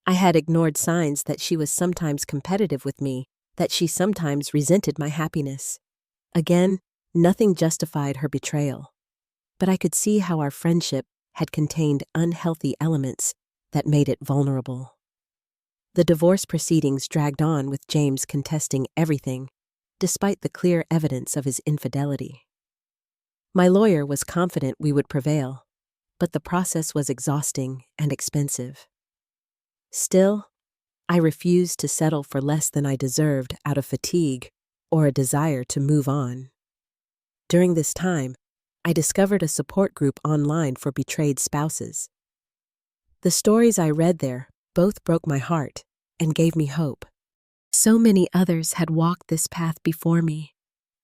I had ignored signs that she was sometimes competitive with me, that she sometimes resented my happiness. Again, nothing justified her betrayal. But I could see how our friendship had contained unhealthy elements that made it vulnerable. The divorce proceedings dragged on with James contesting everything, despite the clear evidence of his infidelity. My lawyer was confident we would prevail, but the process was exhausting and expensive. Still, I refused to settle for less than I deserved out of fatigue or a desire to move on. During this time, I discovered a support group online for betrayed spouses. The stories I read there both broke my heart and gave me hope. So many others had walked this path before me,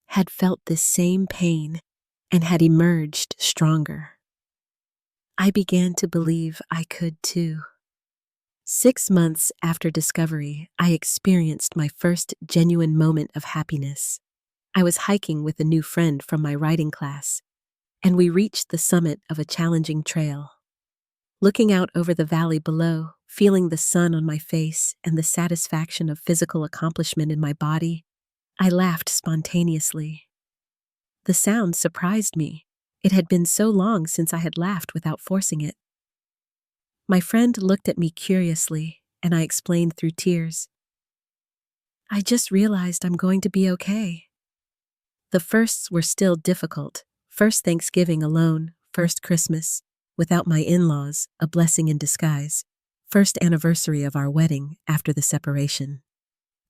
had felt this same pain, and had emerged stronger. I began to believe I could too. 6 months after discovery, I experienced my first genuine moment of happiness. I was hiking with a new friend from my writing class, and we reached the summit of a challenging trail. Looking out over the valley below, feeling the sun on my face and the satisfaction of physical accomplishment in my body, I laughed spontaneously. The sound surprised me. It had been so long since I had laughed without forcing it. My friend looked at me curiously, and I explained through tears. I just realized I'm going to be okay. The firsts were still difficult. First Thanksgiving alone, first Christmas, without my in-laws, a blessing in disguise, first anniversary of our wedding after the separation.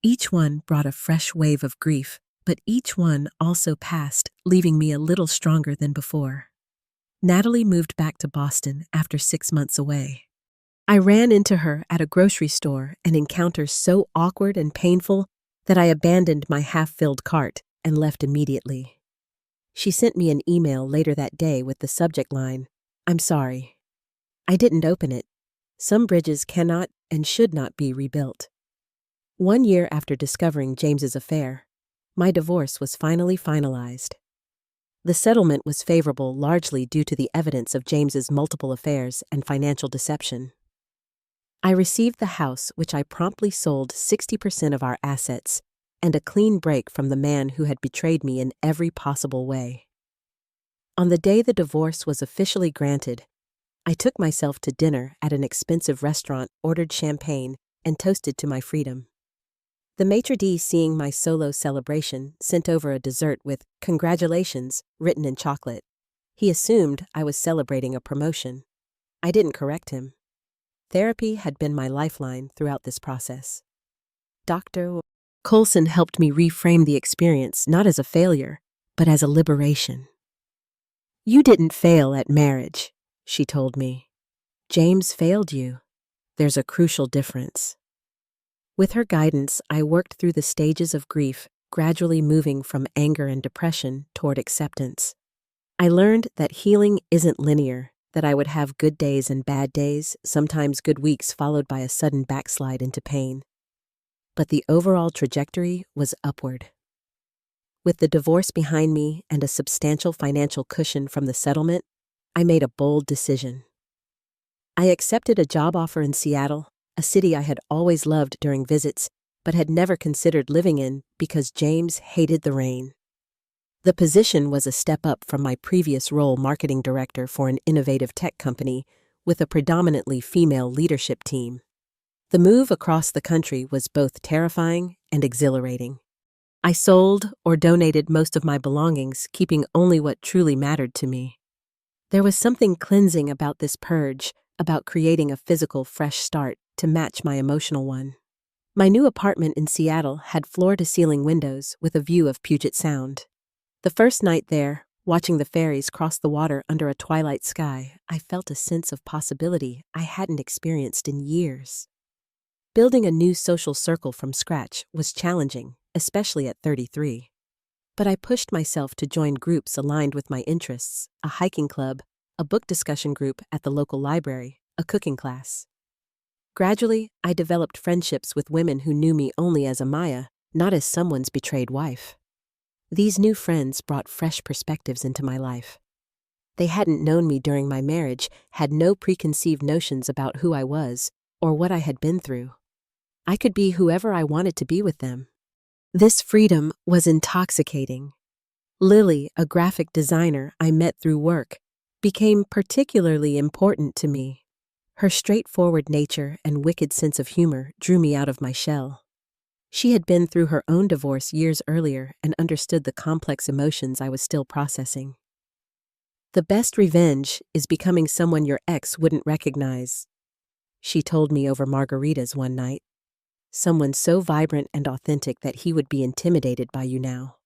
Each one brought a fresh wave of grief, but each one also passed, leaving me a little stronger than before. Natalie moved back to Boston after 6 months away. I ran into her at a grocery store, an encounter so awkward and painful that I abandoned my half-filled cart and left immediately. She sent me an email later that day with the subject line, "I'm sorry." I didn't open it. Some bridges cannot and should not be rebuilt. 1 year after discovering James's affair, my divorce was finally finalized. The settlement was favorable largely due to the evidence of James's multiple affairs and financial deception. I received the house, which I promptly sold 60% of our assets, and a clean break from the man who had betrayed me in every possible way. On the day the divorce was officially granted, I took myself to dinner at an expensive restaurant, ordered champagne, and toasted to my freedom. The maitre d', seeing my solo celebration, sent over a dessert with "Congratulations" written in chocolate. He assumed I was celebrating a promotion. I didn't correct him. Therapy had been my lifeline throughout this process. Dr. Coulson helped me reframe the experience not as a failure, but as a liberation. "You didn't fail at marriage," she told me. "James failed you. There's a crucial difference." With her guidance, I worked through the stages of grief, gradually moving from anger and depression toward acceptance. I learned that healing isn't linear, that I would have good days and bad days, sometimes good weeks followed by a sudden backslide into pain. But the overall trajectory was upward. With the divorce behind me and a substantial financial cushion from the settlement, I made a bold decision. I accepted a job offer in Seattle, a city I had always loved during visits, but had never considered living in because James hated the rain. The position was a step up from my previous role, marketing director for an innovative tech company with a predominantly female leadership team. The move across the country was both terrifying and exhilarating. I sold or donated most of my belongings, keeping only what truly mattered to me. There was something cleansing about this purge, about creating a physical fresh start to match my emotional one. My new apartment in Seattle had floor-to-ceiling windows with a view of Puget Sound. The first night there, watching the ferries cross the water under a twilight sky, I felt a sense of possibility I hadn't experienced in years. Building a new social circle from scratch was challenging, especially at 33. But I pushed myself to join groups aligned with my interests, a hiking club, a book discussion group at the local library, a cooking class. Gradually, I developed friendships with women who knew me only as Amaya, not as someone's betrayed wife. These new friends brought fresh perspectives into my life. They hadn't known me during my marriage, had no preconceived notions about who I was or what I had been through. I could be whoever I wanted to be with them. This freedom was intoxicating. Lily, a graphic designer I met through work, became particularly important to me. Her straightforward nature and wicked sense of humor drew me out of my shell. She had been through her own divorce years earlier and understood the complex emotions I was still processing. "The best revenge is becoming someone your ex wouldn't recognize," she told me over margaritas one night. "Someone so vibrant and authentic that he would be intimidated by you now."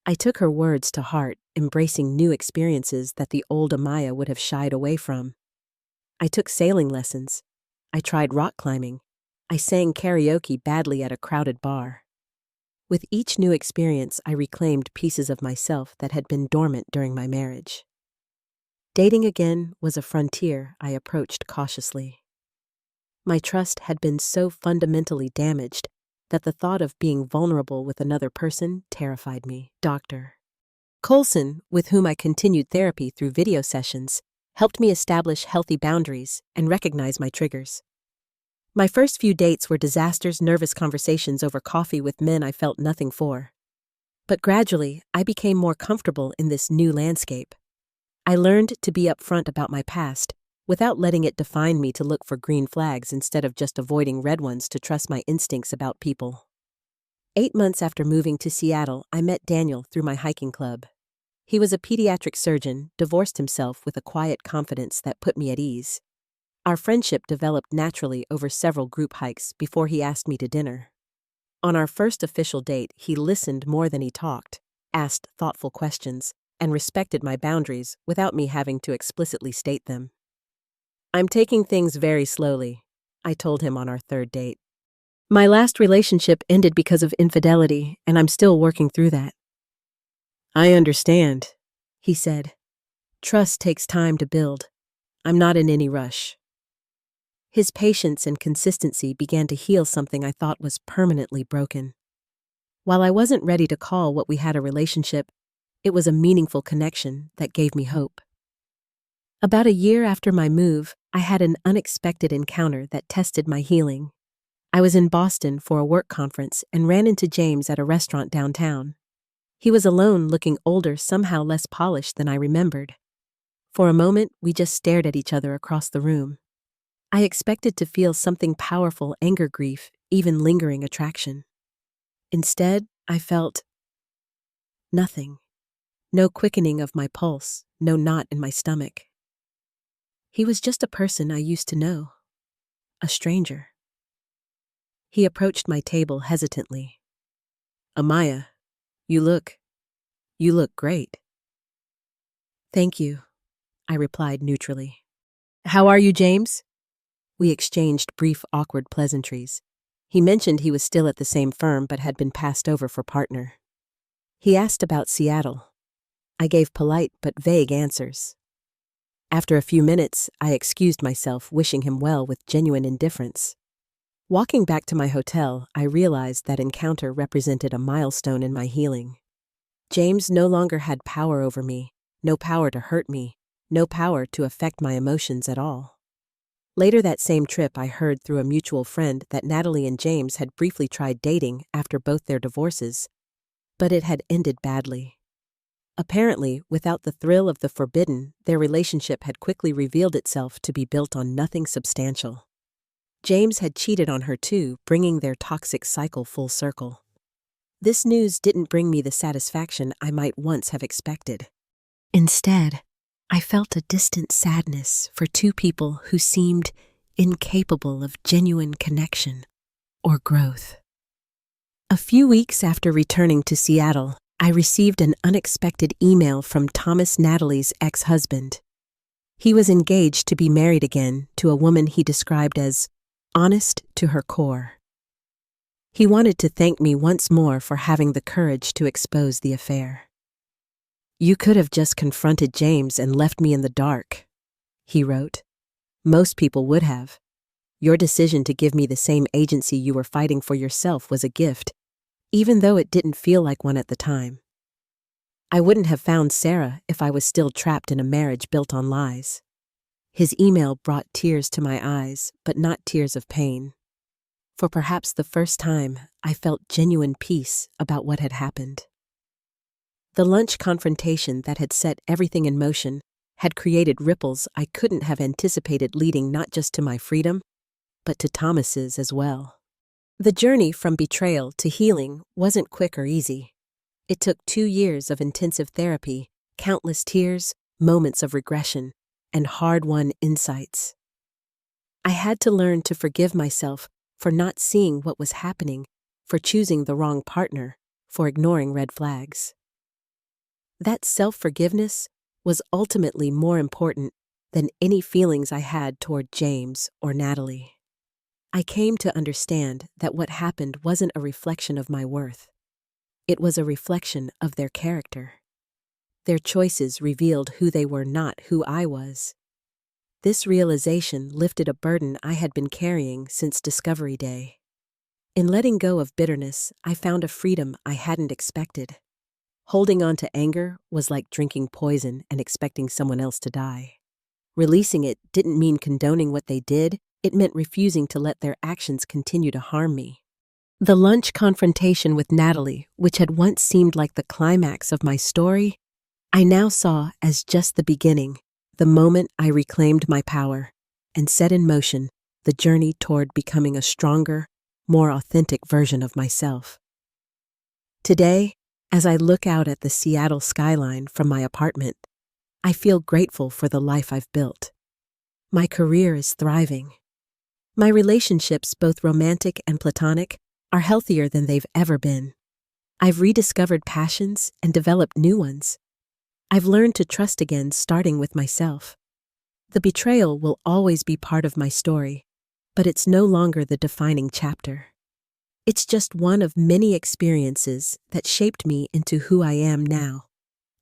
I took her words to heart, embracing new experiences that the old Amaya would have shied away from. I took sailing lessons. I tried rock climbing. I sang karaoke badly at a crowded bar. With each new experience, I reclaimed pieces of myself that had been dormant during my marriage. Dating again was a frontier I approached cautiously. My trust had been so fundamentally damaged that the thought of being vulnerable with another person terrified me. Dr. Colson, with whom I continued therapy through video sessions, helped me establish healthy boundaries and recognize my triggers. My first few dates were disasters, nervous conversations over coffee with men I felt nothing for. But gradually, I became more comfortable in this new landscape. I learned to be upfront about my past, without letting it define me to look for green flags instead of just avoiding red ones, to trust my instincts about people. 8 months after moving to Seattle, I met Daniel through my hiking club. He was a pediatric surgeon, divorced himself with a quiet confidence that put me at ease. Our friendship developed naturally over several group hikes before he asked me to dinner. On our first official date, he listened more than he talked, asked thoughtful questions, and respected my boundaries without me having to explicitly state them. "I'm taking things very slowly," I told him on our third date. "My last relationship ended because of infidelity, and I'm still working through that." "I understand," he said. "Trust takes time to build. I'm not in any rush." His patience and consistency began to heal something I thought was permanently broken. While I wasn't ready to call what we had a relationship, it was a meaningful connection that gave me hope. About a year after my move, I had an unexpected encounter that tested my healing. I was in Boston for a work conference and ran into James at a restaurant downtown. He was alone, looking older, somehow less polished than I remembered. For a moment, we just stared at each other across the room. I expected to feel something powerful: anger, grief, even lingering attraction. Instead, I felt nothing. No quickening of my pulse, no knot in my stomach. He was just a person I used to know. A stranger. He approached my table hesitantly. "Amaya, you look great." "Thank you," I replied neutrally. "How are you, James?" We exchanged brief, awkward pleasantries. He mentioned he was still at the same firm but had been passed over for partner. He asked about Seattle. I gave polite but vague answers. After a few minutes, I excused myself, wishing him well with genuine indifference. Walking back to my hotel, I realized that encounter represented a milestone in my healing. James no longer had power over me, no power to hurt me, no power to affect my emotions at all. Later that same trip, I heard through a mutual friend that Natalie and James had briefly tried dating after both their divorces, but it had ended badly. Apparently, without the thrill of the forbidden, their relationship had quickly revealed itself to be built on nothing substantial. James had cheated on her too, bringing their toxic cycle full circle. This news didn't bring me the satisfaction I might once have expected. Instead, I felt a distant sadness for two people who seemed incapable of genuine connection or growth. A few weeks after returning to Seattle, I received an unexpected email from Thomas, Natalie's ex-husband. He was engaged to be married again to a woman he described as honest to her core. He wanted to thank me once more for having the courage to expose the affair. "You could have just confronted James and left me in the dark," he wrote. "Most people would have. Your decision to give me the same agency you were fighting for yourself was a gift, even though it didn't feel like one at the time. I wouldn't have found Sarah if I was still trapped in a marriage built on lies." His email brought tears to my eyes, but not tears of pain. For perhaps the first time, I felt genuine peace about what had happened. The lunch confrontation that had set everything in motion had created ripples I couldn't have anticipated, leading not just to my freedom, but to Thomas's as well. The journey from betrayal to healing wasn't quick or easy. It took 2 years of intensive therapy, countless tears, moments of regression, and hard-won insights. I had to learn to forgive myself for not seeing what was happening, for choosing the wrong partner, for ignoring red flags. That self-forgiveness was ultimately more important than any feelings I had toward James or Natalie. I came to understand that what happened wasn't a reflection of my worth. It was a reflection of their character. Their choices revealed who they were, not who I was. This realization lifted a burden I had been carrying since Discovery Day. In letting go of bitterness, I found a freedom I hadn't expected. Holding on to anger was like drinking poison and expecting someone else to die. Releasing it didn't mean condoning what they did, it meant refusing to let their actions continue to harm me. The lunch confrontation with Natalie, which had once seemed like the climax of my story, I now saw as just the beginning, the moment I reclaimed my power and set in motion the journey toward becoming a stronger, more authentic version of myself. Today, as I look out at the Seattle skyline from my apartment, I feel grateful for the life I've built. My career is thriving. My relationships, both romantic and platonic, are healthier than they've ever been. I've rediscovered passions and developed new ones. I've learned to trust again, starting with myself. The betrayal will always be part of my story, but it's no longer the defining chapter. It's just one of many experiences that shaped me into who I am now.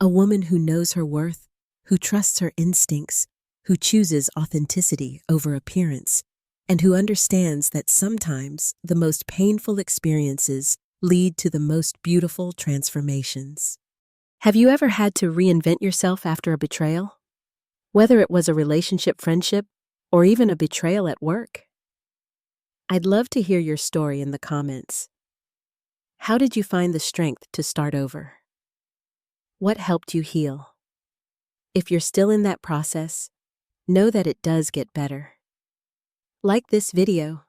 A woman who knows her worth, who trusts her instincts, who chooses authenticity over appearance, and who understands that sometimes the most painful experiences lead to the most beautiful transformations. Have you ever had to reinvent yourself after a betrayal? Whether it was a relationship, friendship, or even a betrayal at work? I'd love to hear your story in the comments. How did you find the strength to start over? What helped you heal? If you're still in that process, know that it does get better. Like this video.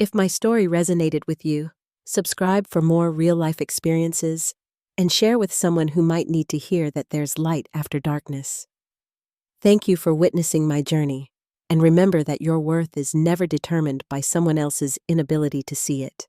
If my story resonated with you, subscribe for more real-life experiences and share with someone who might need to hear that there's light after darkness. Thank you for witnessing my journey, and remember that your worth is never determined by someone else's inability to see it.